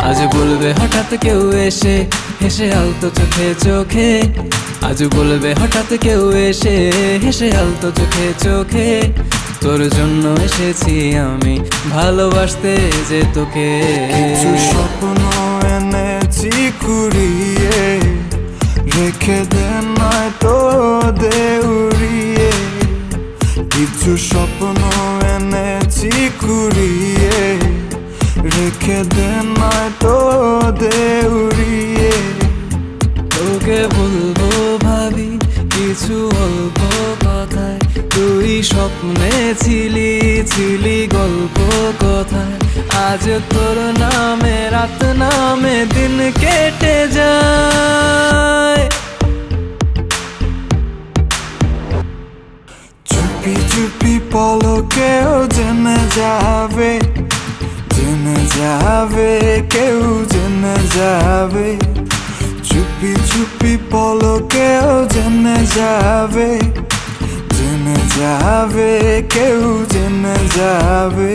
আজ বলবে হঠাৎ কেউ এসে হেসে আলতো চোখে চোখে, আজ বলবে হঠাৎ কেউ এসে হেসে আলতো চোখে চোখে, তোর জন্য এসেছি আমি ভালোবাসতে যে তোকে। কিছু স্বপ্ন এনেছি কুড়িয়ে, রেখে দে নয়তো দে উড়িয়ে। কিছু স্বপ্ন এনেছি কুড়িয়ে, রেখে দে নয়তো দে উড়িয়ে। তোকে বলবো ভাবি কিছু অল্প কথায়, তুই স্বপ্নে ছিলি ছিলি গল্প কথায়। আজ তোর নামে রাত নামে দিন কেটে যায়। চুপি চুপি পলকেও জেনে যাবে, জেনে যাবে, কেউ জেনে যাবে। চুপি চুপি পলকেও জেনে যাবে, জেনে যাবে, কেউ জেনে যাবে।